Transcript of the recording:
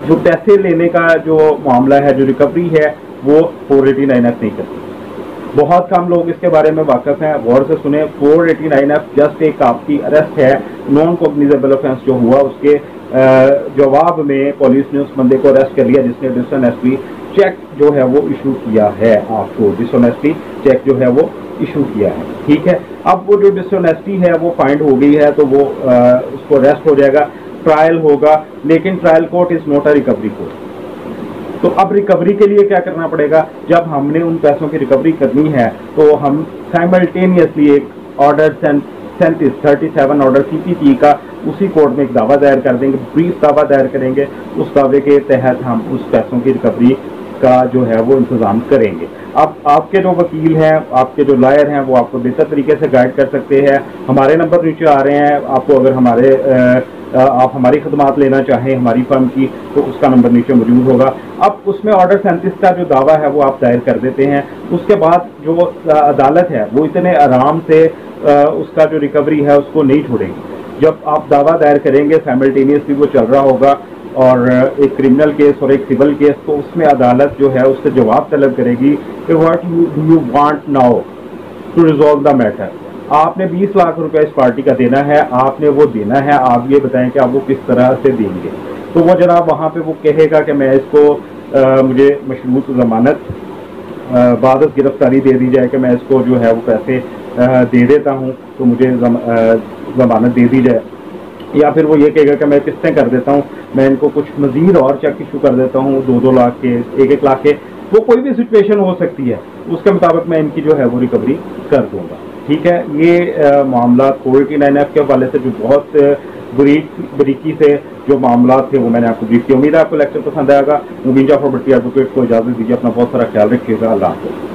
जो पैसे लेने का जो मामला है, जो रिकवरी है, वो 489F नहीं करती। बहुत कम लोग इसके बारे में वाकिफ हैं। गौर से सुने, 489F जस्ट एक आपकी अरेस्ट है। नॉन कॉग्निजेबल ऑफेंस जो हुआ उसके जवाब में पुलिस ने उस बंदे को अरेस्ट कर लिया जिसने डिसऑनेस्टली चेक जो है वो इशू किया है। आपको डिसऑनेस्टली चेक जो है वो इशू किया है, ठीक है। अब वो जो डिसऑनेस्टी है वो फाइंड हो गई है, तो वो उसको अरेस्ट हो जाएगा, ट्रायल होगा, लेकिन trial court is not a recovery court. तो अब रिकवरी के लिए क्या करना पड़ेगा? जब हमने उन पैसों की रिकवरी करनी है तो हम साइमल्टेनियसली एक ऑर्डर 37 ऑर्डर CPP का उसी कोर्ट में एक दावा दायर कर देंगे, ब्रीफ दावा दायर करेंगे। उस दावे के तहत हम उस पैसों की रिकवरी का जो है वो इंतजाम करेंगे। अब आपके जो वकील हैं, आपके जो लॉयर हैं, वो आपको बेहतर तरीके से गाइड कर सकते हैं। हमारे नंबर नीचे आ रहे हैं, आपको अगर आप हमारी खदमात लेना चाहें हमारी फर्म की, तो उसका नंबर नीचे मौजूद होगा। अब उसमें ऑर्डर 37 का जो दावा है वो आप दायर कर देते हैं। उसके बाद जो अदालत है वो इतने आराम से उसका जो रिकवरी है उसको नहीं छोड़ेगी। जब आप दावा दायर करेंगे, साइमल्टेनियसली वो चल रहा होगा, और एक क्रिमिनल केस और एक सिविल केस, तो उसमें अदालत जो है उससे जवाब तलब करेगी कि what do you want now to resolve the matter. आपने 20 लाख रुपए इस पार्टी का देना है, आपने वो देना है, आप ये बताएं कि आप वो किस तरह से देंगे। तो वो जनाब वहाँ पे वो कहेगा कि मैं इसको मुझे मशरूत जमानत बाद गिरफ्तारी दे दी जाए, कि मैं इसको जो है वो पैसे दे देता हूँ, तो मुझे जमानत दे दी जाए। या फिर वो ये कहेगा कि मैं किस्तें कर देता हूँ, मैं इनको कुछ मजीद और चेक इशू कर देता हूँ 2-2 लाख के, 1-1 लाख के। वो कोई भी सिचुएशन हो सकती है, उसके मुताबिक मैं इनकी जो है वो रिकवरी कर दूंगा, ठीक है। ये मामला 489F के हवाले से जो बहुत बारीकी से जो मामला थे वो मैंने आपको ब्रीफ किया। उम्मीद है आपको लेक्चर पसंद आएगा। मुबीन जाफर भट्टी एडवोकेट को इजाजत दीजिए। अपना बहुत सारा ख्याल रखिएगा। अल्लाह हाफ़िज़।